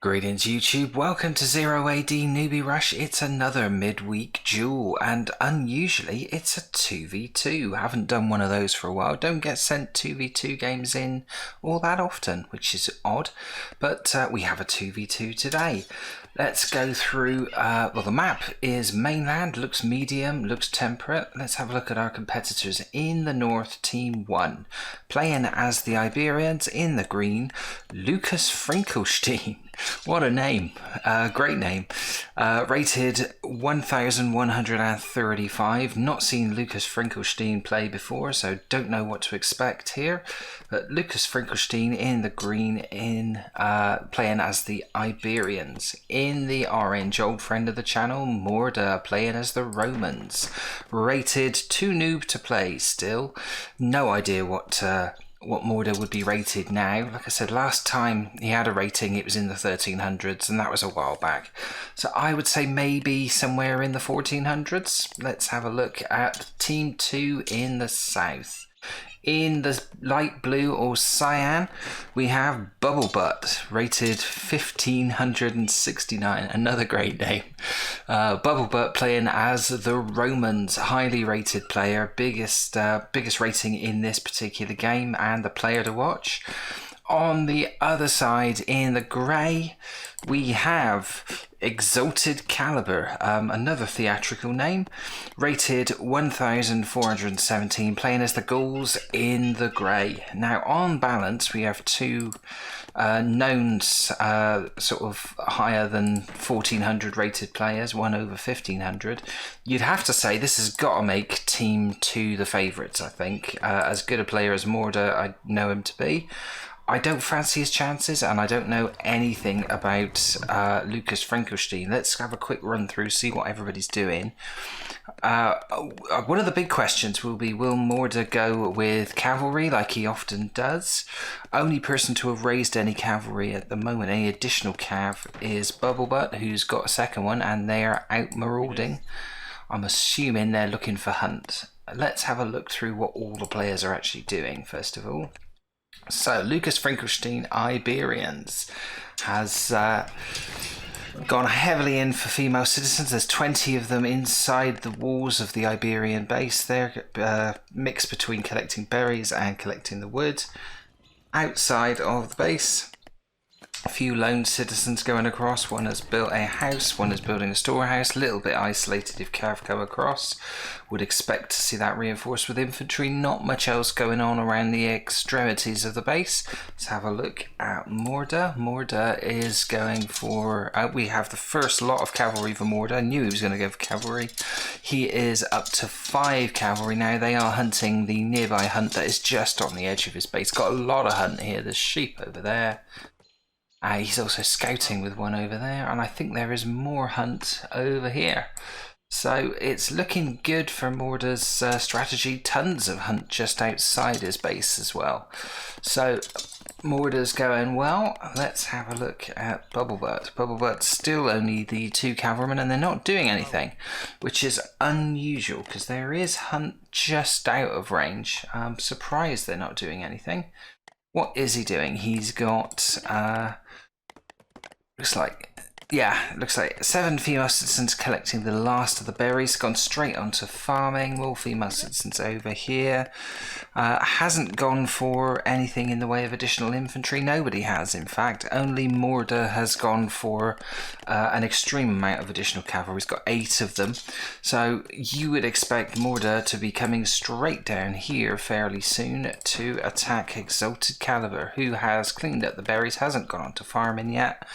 Greetings YouTube, welcome to 0AD Newbie Rush. It's another midweek duel and unusually it's a 2v2. Haven't done one of those for a while. Don't get sent 2v2 games in all that often, which is odd, but we have a 2v2 today. Let's go through, the map is mainland, looks medium, looks temperate. Let's have a look at our competitors. In the north, team 1, playing as the Iberians. In the green, Lucas Finkelstein. What a name, great name. Rated 1135. Not seen Lucas Finkelstein play before, so don't know what to expect here. But Lucas Finkelstein in the green, playing as the Iberians. In the orange, old friend of the channel, Morda, playing as the Romans. Rated too noob to play still. No idea what Morda would be rated now. Like I said, last time he had a rating, it was in the 1300s, and that was a while back. So I would say maybe somewhere in the 1400s. Let's have a look at Team 2 in the south. In the light blue or cyan, we have Bubble Butt, rated 1569. Another great name. Bubble Butt playing as the Romans, highly rated player, biggest rating in this particular game, and the player to watch. On the other side, in the grey, we have Exalted Caliber, another theatrical name, rated 1417, playing as the Gauls in the grey. Now, on balance, we have two knowns sort of higher than 1400 rated players, one over 1500. You'd have to say this has got to make Team 2 the favourites, I think. As good a player as Morda I know him to be, I don't fancy his chances, and I don't know anything about Lucas Finkelstein. Let's have a quick run through, see what everybody's doing. One of the big questions will be, will Morda go with cavalry like he often does? Only person to have raised any cavalry at the moment, any additional cav, is Bubblebutt, who's got a second one, and they are out marauding. I'm assuming they're looking for hunt. Let's have a look through what all the players are actually doing, first of all. So, Lucas Finkelstein, Iberians, has gone heavily in for female citizens. There's 20 of them inside the walls of the Iberian base. They're mixed between collecting berries and collecting the wood. Outside of the base, a few lone citizens going across. One has built a house, one is building a storehouse. A little bit isolated if cav come across. Would expect to see that reinforced with infantry. Not much else going on around the extremities of the base. Let's have a look at Morda. Morda is going for... we have the first lot of cavalry for Morda. I knew he was going to go for cavalry. He is up to 5 cavalry now. They are hunting the nearby hunt that is just on the edge of his base. Got a lot of hunt here. There's sheep over there. He's also scouting with one over there, and I think there is more hunt over here. So it's looking good for Morda's strategy. Tons of hunt just outside his base as well. So Morda's going well. Let's have a look at Bubblebutt. Bubblebutt's still only the 2 cavalrymen, and they're not doing anything, which is unusual because there is hunt just out of range. I'm surprised they're not doing anything. What is he doing? He's got... looks like 7 female citizens collecting the last of the berries. Gone straight onto farming. More female citizens over here. Hasn't gone for anything in the way of additional infantry. Nobody has, in fact. Only Morda has gone for an extreme amount of additional cavalry. He's got 8 of them. So you would expect Morda to be coming straight down here fairly soon to attack Exalted Caliber, who has cleaned up the berries, hasn't gone on to farming yet.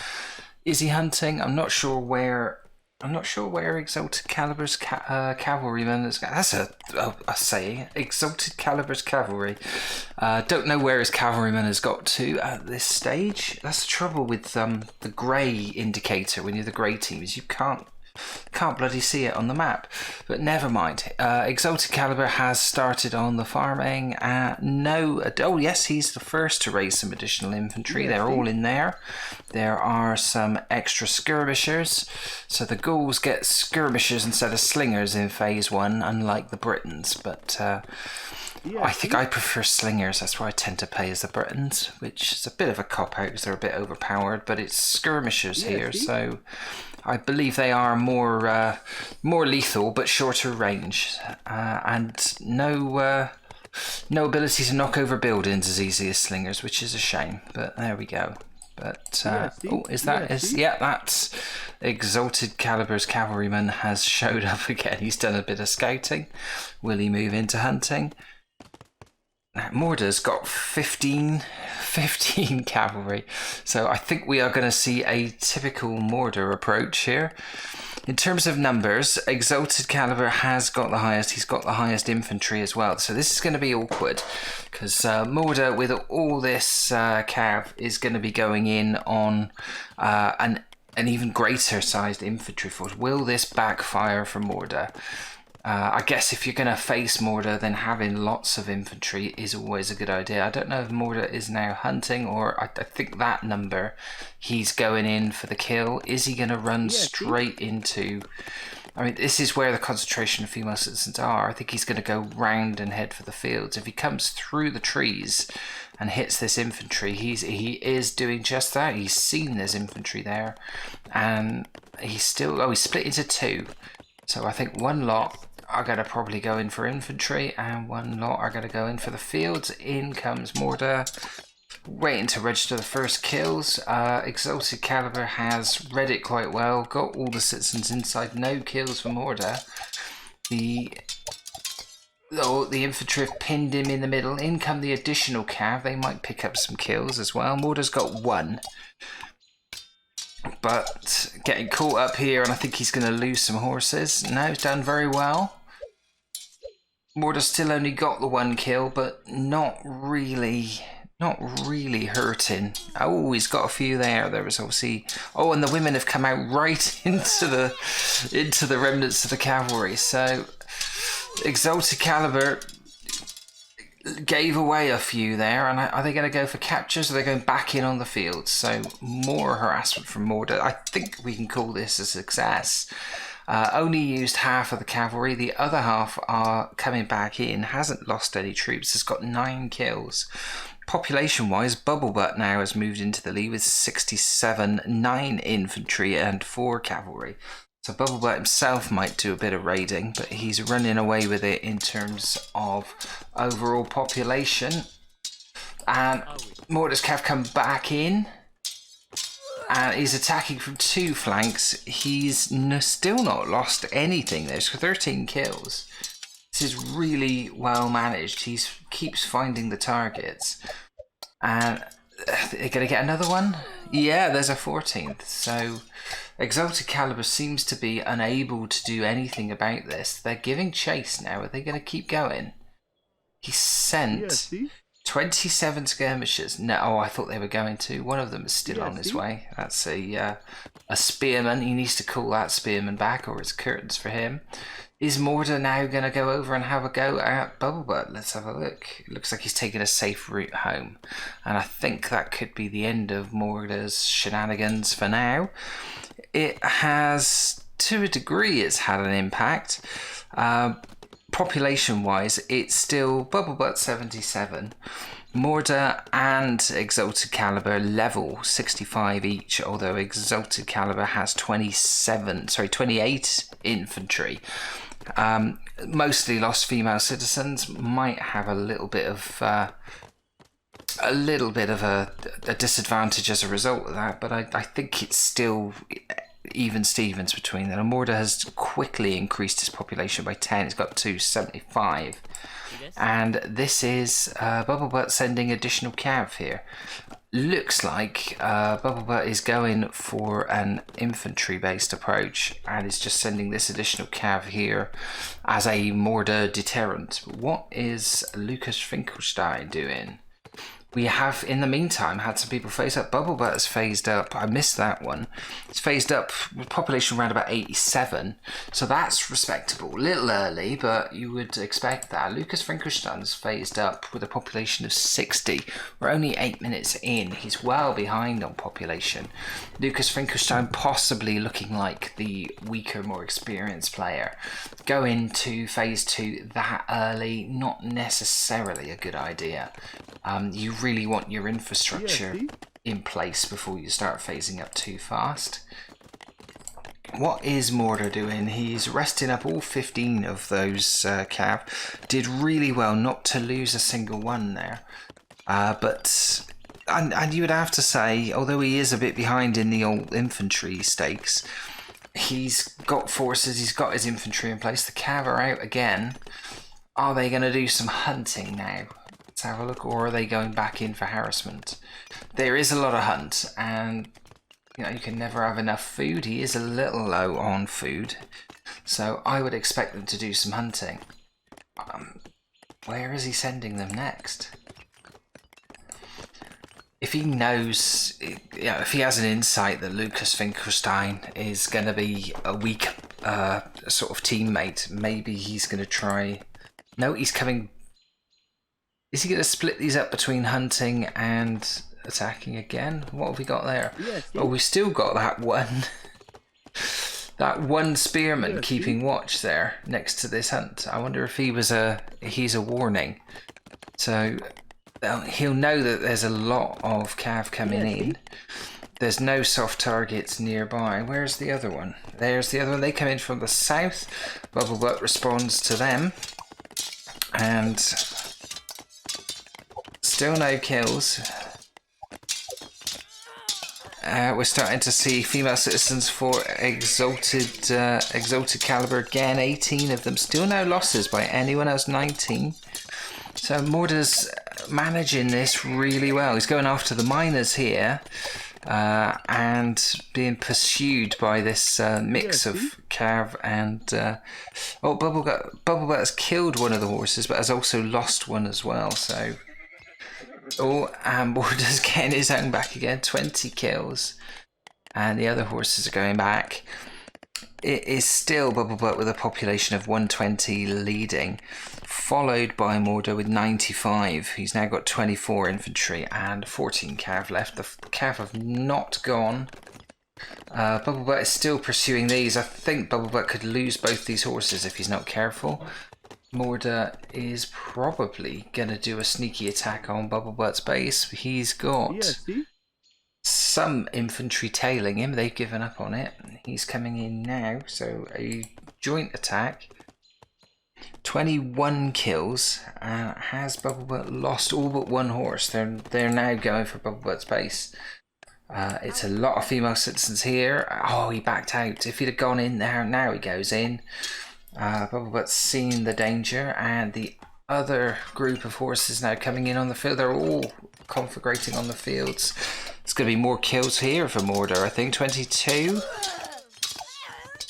Is he hunting? I'm not sure where Exalted Caliber's cavalryman is. That's a saying. Exalted Caliber's cavalry. Don't know where his cavalryman has got to at this stage. That's the trouble with the grey indicator when you're the grey team, is you can't bloody see it on the map. But never mind. Exalted Caliber has started on the farming. Oh yes, he's the first to raise some additional infantry. Yeah, they're all in there. There are some extra skirmishers. So the Gauls get skirmishers instead of slingers in phase 1, unlike the Britons. But I think I prefer slingers. That's why I tend to play as the Britons, which is a bit of a cop-out because they're a bit overpowered, but it's skirmishers here, so I believe they are more lethal but shorter range, and no ability to knock over buildings as easy as slingers, which is a shame, but there we go. But that's Exalted Caliber's cavalryman has showed up again. He's done a bit of scouting. Will he move into hunting? Now, Morda's got 15 cavalry, so I think we are going to see a typical Morda approach here. In terms of numbers, Exalted Caliber has got the highest. He's got the highest infantry as well. So this is going to be awkward because Morda, with all this cav, is going to be going in on an even greater sized infantry force. Will this backfire for Morda? I guess if you're going to face Morda, then having lots of infantry is always a good idea. I don't know if Morda is now hunting, or I think that number, he's going in for the kill. Is he going to run straight into... I mean, this is where the concentration of female citizens are. I think he's going to go round and head for the fields. If he comes through the trees and hits this infantry, he is doing just that. He's seen this infantry there, and he's still... Oh, he's split into two. So I think one lot are going to probably go in for infantry, and one lot are going to go in for the fields. In comes Morda, waiting to register the first kills. Exalted Caliber has read it quite well, got all the citizens inside. No kills for Morda. The infantry have pinned him in the middle. In come the additional cav. They might pick up some kills as well. Morda's got one, but getting caught up here, and I think he's going to lose some horses. No, he's done very well. Morda's still only got the one kill, but not really hurting. Oh, he's got a few there. There was obviously... Oh, and the women have come out right into the remnants of the cavalry. So Exalted Caliber gave away a few there, and are they going to go for captures, or are they going back in on the field? So more harassment from Morda. I think we can call this a success. Only used half of the cavalry. The other half are coming back in. Hasn't lost any troops. Has got 9 kills. Population wise, Bubblebutt now has moved into the lead with 67, 9 infantry and 4 cavalry. So Bubblebutt himself might do a bit of raiding, but he's running away with it in terms of overall population. And Morda's cav come back in, and he's attacking from 2 flanks. He's still not lost anything. There's 13 kills. This is really well managed. He keeps finding the targets. And they're going to get another one? Yeah, there's a 14th. So Exalted Caliber seems to be unable to do anything about this. They're giving chase now. Are they going to keep going? He sent 27 skirmishers. No, I thought they were going to. One of them is still on his way. That's a spearman. He needs to call that spearman back, or it's curtains for him. Is Morda now going to go over and have a go at Bubblebutt? Let's have a look. It looks like he's taking a safe route home. And I think that could be the end of Morda's shenanigans for now. It has, to a degree, it's had an impact. Population-wise, it's still Bubblebutt 77. Morda and Exalted Caliber level 65 each, although Exalted Caliber has 28 infantry. Mostly lost female citizens, might have a little bit of a disadvantage as a result of that, but I think it's still even Stevens between them. And Morda has quickly increased his population by 10. It's got to 75. And this is Bubblebutt sending additional cav here. Looks like Bubblebutt is going for an infantry-based approach and is just sending this additional cav here as a Morda deterrent. What is Lucas Finkelstein doing? We have, in the meantime, had some people phase up. Bubblebutt has phased up. I missed that one. It's phased up with population around about 87. So that's respectable. A little early, but you would expect that. Lucas Finkelstein's phased up with a population of 60. We're only 8 minutes in. He's well behind on population. Lucas Finkelstein possibly looking like the weaker, more experienced player. Go into phase 2 that early, not necessarily a good idea. You really want your infrastructure in place before you start phasing up too fast. What is Mortar doing? He's resting up all 15 of those cav. Did really well not to lose a single one there. But you would have to say, although he is a bit behind in the old infantry stakes, he's got forces, he's got his infantry in place. The cav are out again. Are they going to do some hunting now? Let's have a look. Or are they going back in for harassment? There is a lot of hunt, and you know, you can never have enough food. He is a little low on food, so I would expect them to do some hunting. Where is he sending them next? If he knows, you know, if he has an insight that Lucas Finkelstein is going to be a weak sort of teammate, maybe he's going to try. No, he's coming. Is he going to split these up between hunting and attacking again? What have we got there? Oh, we've still got that one. That one spearman keeping watch there next to this hunt. I wonder if he's a warning. So he'll know that there's a lot of cav coming in. There's no soft targets nearby. Where's the other one? There's the other one. They come in from the south. Bubblebutt responds to them. And still no kills. We're starting to see female citizens for exalted caliber again. 18 of them. Still no losses by anyone else. 19. So Morta's managing this really well. He's going after the miners here. And being pursued by this mix of cav and Bubblebutt has killed one of the horses, but has also lost one as well. So and Morta's getting his own back again. 20 kills, and the other horses are going back. It is still Bubblebutt with a population of 120 leading, followed by Mortar with 95. He's now got 24 infantry and 14 cav left. The cav have not gone. Bubblebutt is still pursuing these. I think Bubblebutt could lose both these horses if he's not careful. Mortar is probably going to do a sneaky attack on Bubblebutt's base. He's got some infantry tailing him. They've given up on it. He's coming in now, so a joint attack. 21 kills. Has Bubblebutt lost all but one horse? They're now going for Bubblebutt's base. It's a lot of female citizens here. Oh, he backed out. If he'd have gone in there, now he goes in. Bubblebutt's seen the danger, and the other group of horses now coming in on the field. They're all conflagrating on the fields. It's going to be more kills here for Mortar, I think. 22.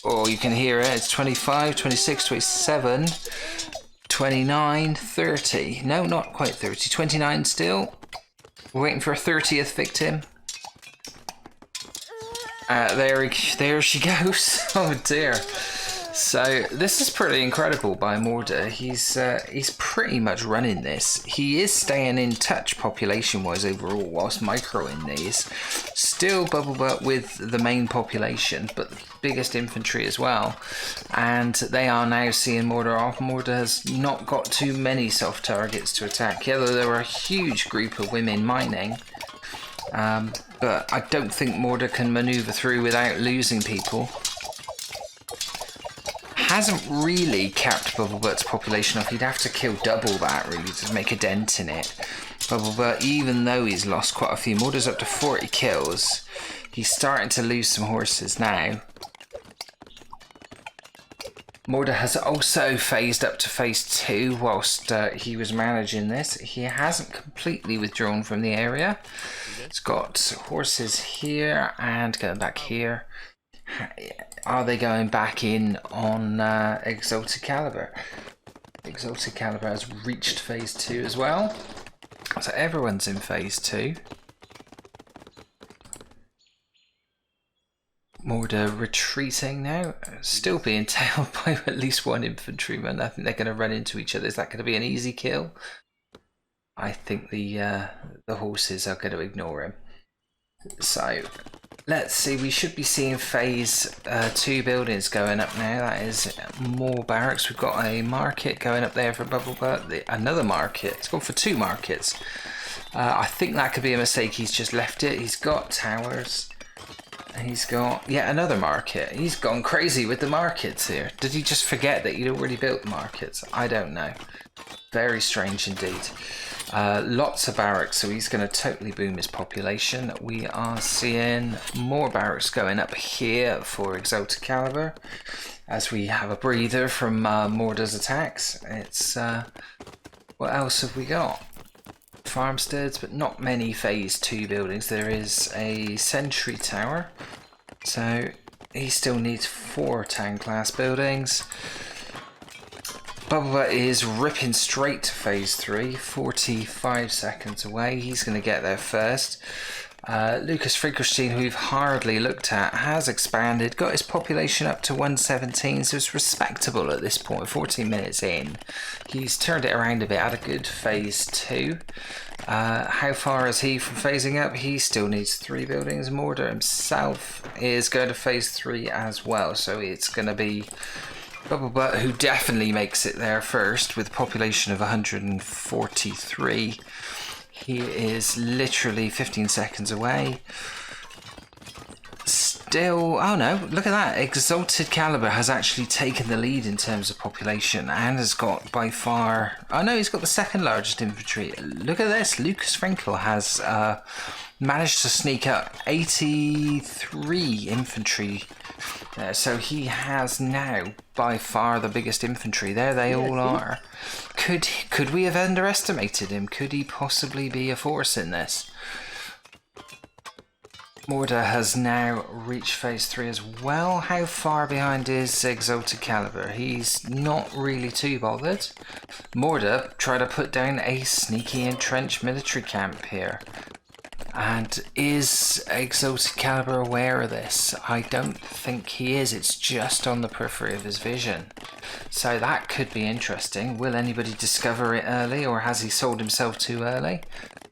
Oh, you can hear it. It's 25, 26, 27, 29, 30. No, not quite 30. 29 still. We're waiting for a 30th victim. There she goes. Oh dear. So this is pretty incredible by Mortar. He's pretty much running this. He is staying in touch population-wise overall, whilst microing these. Still Bubblebutt with the main population, but the biggest infantry as well. And they are now seeing Mortar off. Mortar has not got too many soft targets to attack. Yeah, there were a huge group of women mining. But I don't think Mortar can maneuver through without losing people. Hasn't really capped Bubblebutt's population off. He'd have to kill double that really to make a dent in it. Bubblebutt, even though he's lost quite a few, Mortar's up to 40 kills. He's starting to lose some horses now. Mortar has also phased up to phase 2 whilst he was managing this. He hasn't completely withdrawn from the area. He's got horses here and going back here. Are they going back in on Exalted Caliber? Exalted Caliber has reached phase 2 as well. So everyone's in phase 2. Morda retreating now, still being tailed by at least one infantryman. I think they're going to run into each other. Is that going to be an easy kill? I think the horses are going to ignore him. So let's see. We should be seeing phase 2 buildings going up now. That is more barracks. We've got a market going up there for Bubble Butt. Another market. It's gone for 2 markets. I think that could be a mistake. He's just left it. He's got towers. He's got yet another market. He's gone crazy with the markets here. Did he just forget that he'd already built markets? I don't know. Very strange indeed. Lots of barracks, so he's going to totally boom his population. We are seeing more barracks going up here for Exalted Caliber as we have a breather from Morda's attacks. It's what else have we got? Farmsteads, but not many phase 2 buildings. There is a sentry tower, so he still needs 4 town class buildings. Bubba is ripping straight to phase 3, 45 seconds away. He's going to get there first. Lucas Finkelstein, who we've hardly looked at, has expanded, got his population up to 117, so it's respectable at this point, 14 minutes in. He's turned it around a bit, had a good phase 2. How far is he from phasing up? He still needs 3 buildings. Morda himself is going to phase 3 as well, so it's going to be Bubble Butt who definitely makes it there first with a population of 143. He is literally 15 seconds away. Still, oh no, look at that. Exalted Caliber has actually taken the lead in terms of population and has got by far, oh no, he's got the second largest infantry. Look at this, Lucas Frankel has managed to sneak up 83 infantry. So he has now by far the biggest infantry. There they all are. Could we have underestimated him? Could he possibly be a force in this? Morda has now reached phase 3 as well. How far behind is Exalted Caliber? He's not really too bothered. Morda tried to put down a sneaky entrenched military camp here. And is Exalted Caliber aware of this? I don't think he is. It's just on the periphery of his vision. So that could be interesting. Will anybody discover it early, or has he sold himself too early?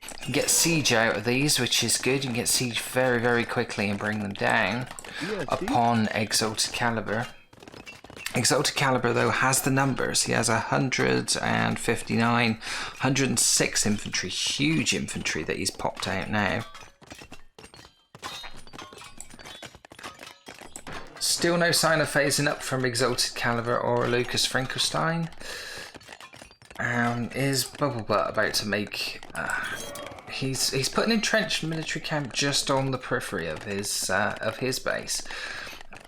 You can get siege out of these, which is good. You can get siege very, very quickly and bring them down upon Exalted Caliber. Exalted Caliber, though, has the numbers. He has 159, 106 infantry. Huge infantry that he's popped out now. Still no sign of phasing up from Exalted Caliber or Lucas Frankenstein. Is Bubble Butt about to make... he's put an entrenched military camp just on the periphery of his base.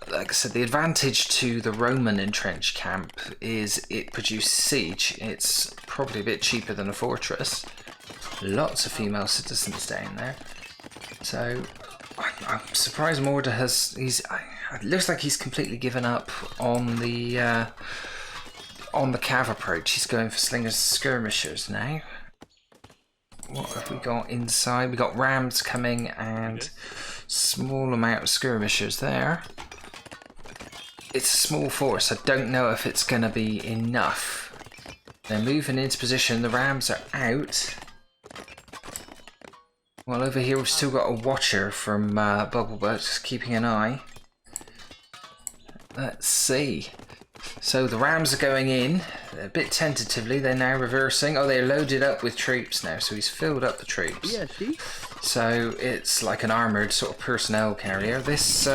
Like I said, the advantage to the Roman entrenched camp is it produces siege. It's probably a bit cheaper than a fortress. Lots of female citizens down there. So I'm surprised Morda has... it looks like he's completely given up on the cav approach. He's going for slingers and skirmishers now. What have we got inside? We got rams coming and small amount of skirmishers there. It's a small force. I don't know if it's going to be enough. They're moving into position. The rams are out. Well, over here we've still got a watcher from Bubblebutt just keeping an eye. Let's see. So the rams are going in a bit tentatively. They're now reversing. Oh, they're loaded up with troops now. So he's filled up the troops. Yeah, see? So it's like an armoured sort of personnel carrier. This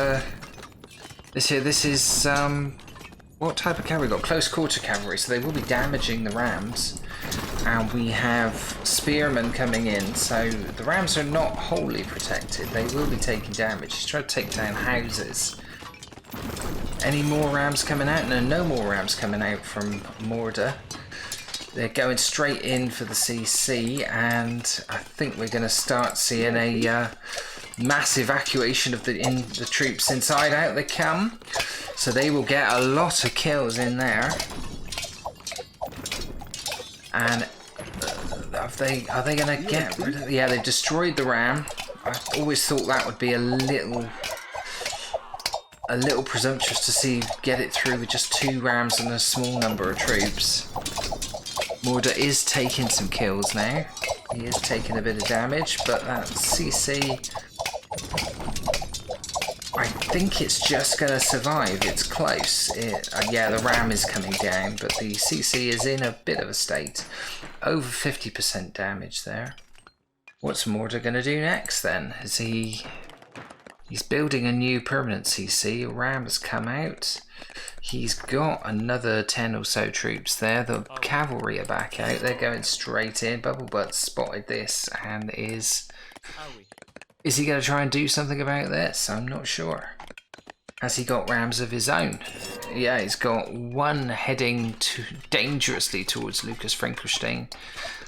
is what type of cavalry? We've got close quarter cavalry, so they will be damaging the rams. And we have spearmen coming in, so the rams are not wholly protected. They will be taking damage. He's trying to take down houses. Any more rams coming out? No more rams coming out from Morda. They're going straight in for the CC, and I think we're going to start seeing a mass evacuation of the troops inside. Out they come, so they will get a lot of kills in there. And Are they gonna get rid of? Yeah, they've destroyed the ram. I always thought that would be a little presumptuous to see get it through with just 2 rams and a small number of troops. Morda is taking some kills now. He is taking a bit of damage, but that CC, I think it's just going to survive. It's close. Yeah, the ram is coming down, but the CC is in a bit of a state. Over 50% damage there. What's Morda going to do next then? He's building a new permanent CC. A ram has come out. He's got another 10 or so troops there. The cavalry are back out. They're going straight in. Bubblebutt spotted this and is he going to try and do something about this? I'm not sure. Has he got rams of his own? Yeah, he's got one heading dangerously towards Lucas Frankenstein.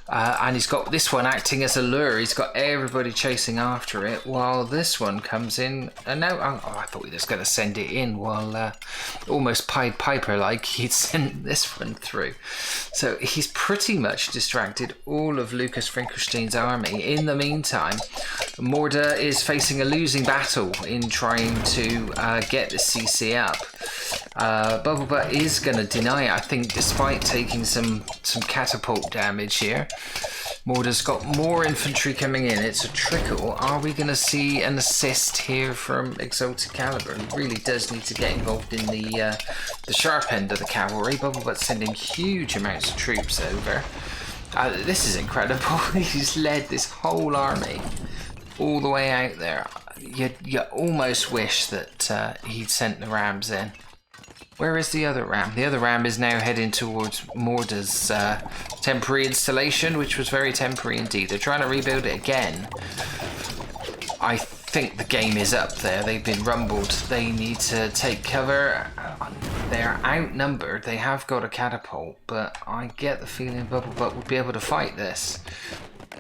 And he's got this one acting as a lure. He's got everybody chasing after it while this one comes in. No, I thought he was going to send it in while almost Pied Piper like he'd sent this one through. So he's pretty much distracted all of Lucas Frankenstein's army. In the meantime, Morda is facing a losing battle in trying to get the CC up. Bubblebutt is going to deny it, I think, despite taking some catapult damage here. Morda's got more infantry coming in. It's a trickle. Are we going to see an assist here from Exalted Caliber? He really does need to get involved in the sharp end of the cavalry. Bubblebutt's sending huge amounts of troops over. This is incredible. He's led this whole army all the way out there. You almost wish that he'd sent the rams in. Where is the other ram? The other ram is now heading towards Morda's temporary installation, which was very temporary indeed. They're trying to rebuild it again. I think the game is up there. They've been rumbled. They need to take cover. They're outnumbered. They have got a catapult, but I get the feeling Bubblebutt would be able to fight this.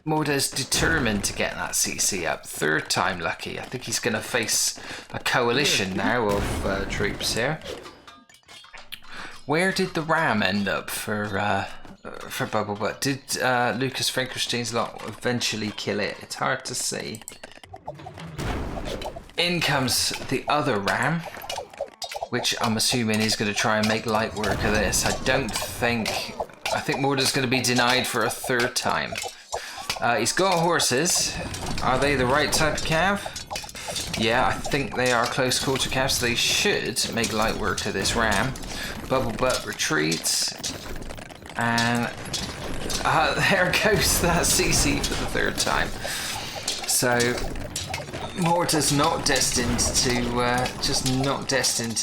Morda's determined to get that CC up. 3rd time lucky. I think he's going to face a coalition now of troops here. Where did the ram end up for Bubblebutt? Did Lucas Frankenstein's lot eventually kill it? It's hard to see. In comes the other ram, which I'm assuming is going to try and make light work of this. I think Morda's going to be denied for a 3rd time. He's got horses. Are they the right type of cav? Yeah, I think they are close quarter calves. They should make light work of this ram. Bubblebutt retreats. And there goes that CC for the 3rd time. So Morta's not destined to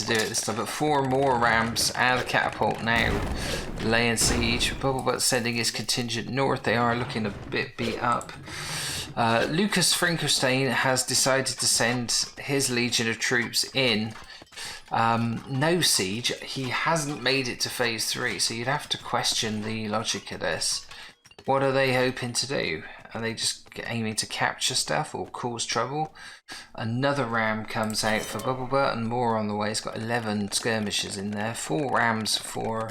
do it this time. But 4 more rams and a catapult now laying siege. Bubblebutt sending his contingent north. They are looking a bit beat up. Lucas Frankenstein has decided to send his legion of troops in. No siege. He hasn't made it to phase 3, so you'd have to question the logic of this. What are they hoping to do? Are they just aiming to capture stuff or cause trouble? Another ram comes out for Bubblebutt and more on the way. He's got 11 skirmishers in there. 4 rams for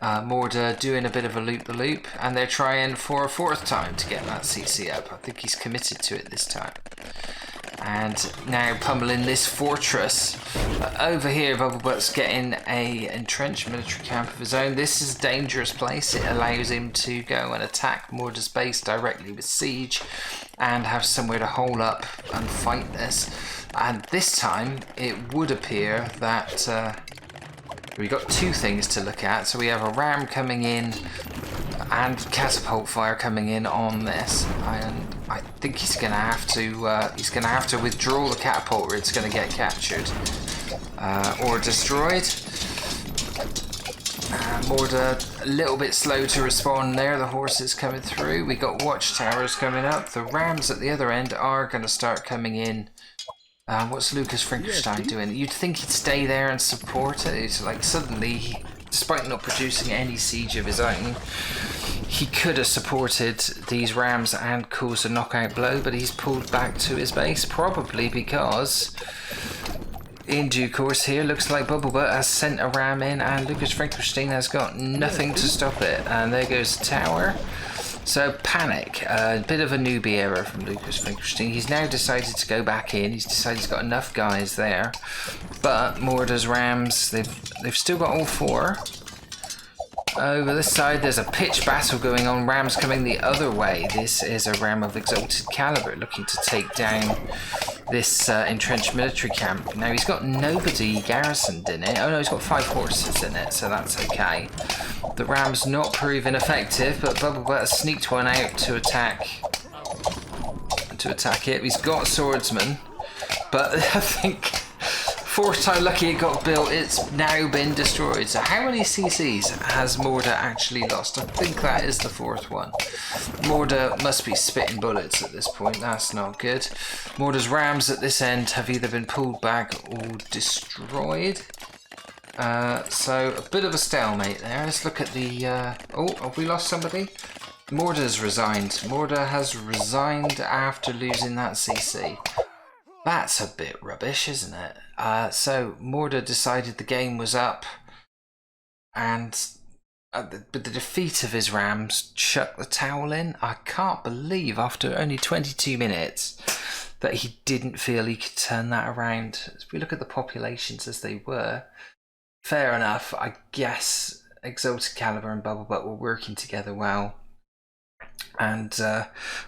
Morda doing a bit of a loop-the-loop, and they're trying for a 4th time to get that CC up. I think he's committed to it this time. And now pummeling this fortress. Over here, Bubblebutt's getting a entrenched military camp of his own. This is a dangerous place. It allows him to go and attack Morda's base directly with siege and have somewhere to hole up and fight this. And this time, it would appear that we've got 2 things to look at. So we have a ram coming in and catapult fire coming in on this, and I think he's gonna have to withdraw the catapult or it's gonna get captured or destroyed. Morda a little bit slow to respond there. The horses coming through. We got watchtowers coming up. The rams at the other end are gonna start coming in. What's Lucas Frankenstein doing? You'd think he'd stay there and support it. It's like suddenly, despite not producing any siege of his own, he could have supported these rams and caused a knockout blow, but he's pulled back to his base, probably because in due course here, looks like Bubblebutt has sent a ram in and Lucas Frankenstein has got nothing to stop it. And there goes the tower. So Panic, a bit of a newbie error from Lucas Finkelstein. He's now decided to go back in. He's decided he's got enough guys there. But Morda's Rams, they've still got all 4. Over this side, there's a pitched battle going on. Rams coming the other way. This is a Ram of Exalted Caliber looking to take down this entrenched military camp. Now, he's got nobody garrisoned in it. Oh no, he's got 5 horses in it, so that's okay. The Ram's not proven effective, but Bubblebutt has sneaked one out to attack it. He's got swordsman, but I think 4th time lucky it got built, it's now been destroyed. So how many CCs has Morda actually lost? I think that is the 4th one. Morda must be spitting bullets at this point. That's not good. Morda's Rams at this end have either been pulled back or destroyed. So a bit of a stalemate there. Let's look at the... oh, have we lost somebody? Morda's resigned. Morda has resigned after losing that CC. That's a bit rubbish, isn't it? So Morda decided the game was up, and but the defeat of his Rams chucked the towel in. I can't believe after only 22 minutes that he didn't feel he could turn that around. If we look at the populations as they were, fair enough. I guess Exalted Caliber and Bubblebutt were working together well. And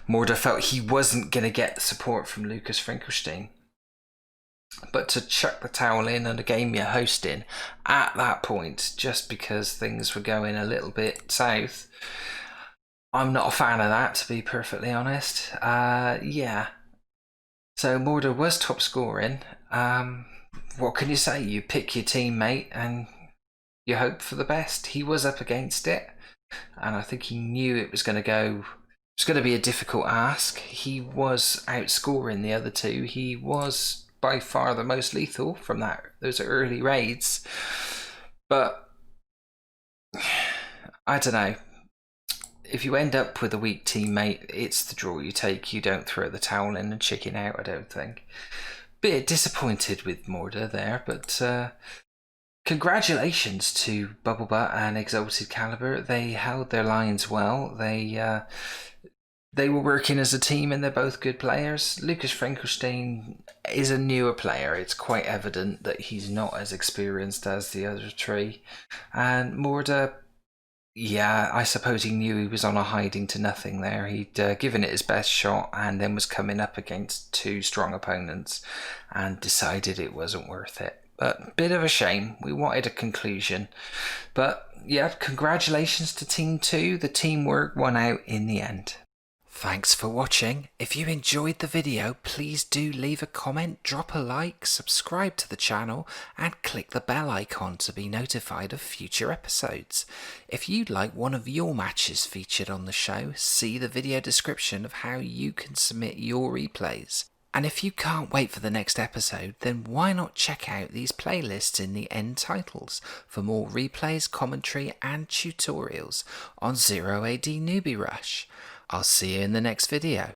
Morda felt he wasn't going to get the support from Lucas Finkelstein. But to chuck the towel in on a game you're hosting at that point, just because things were going a little bit south, I'm not a fan of that, to be perfectly honest. Yeah. So Morda was top scoring. What can you say? You pick your teammate and you hope for the best. He was up against it, and I think he knew it was going to be a difficult ask. He was outscoring the other 2. He was by far the most lethal from those early raids. But I don't know. If you end up with a weak teammate, it's the draw you take. You don't throw the towel in and chicken out, I don't think. Bit disappointed with Morda there, but congratulations to Bubblebutt and Exalted Caliber. They held their lines well. They were working as a team, and they're both good players. Lucas Finkelstein is a newer player. It's quite evident that he's not as experienced as the other 3. And Morda, yeah, I suppose he knew he was on a hiding to nothing there. He'd given it his best shot and then was coming up against 2 strong opponents and decided it wasn't worth it. But bit of a shame. We wanted a conclusion. But yeah, congratulations to Team 2. The teamwork won out in the end. Thanks for watching. If you enjoyed the video, please do leave a comment, drop a like, subscribe to the channel, and click the bell icon to be notified of future episodes. If you'd like one of your matches featured on the show, see the video description of how you can submit your replays. And if you can't wait for the next episode, then why not check out these playlists in the end titles for more replays, commentary, and tutorials on 0 AD Newbie Rush. I'll see you in the next video.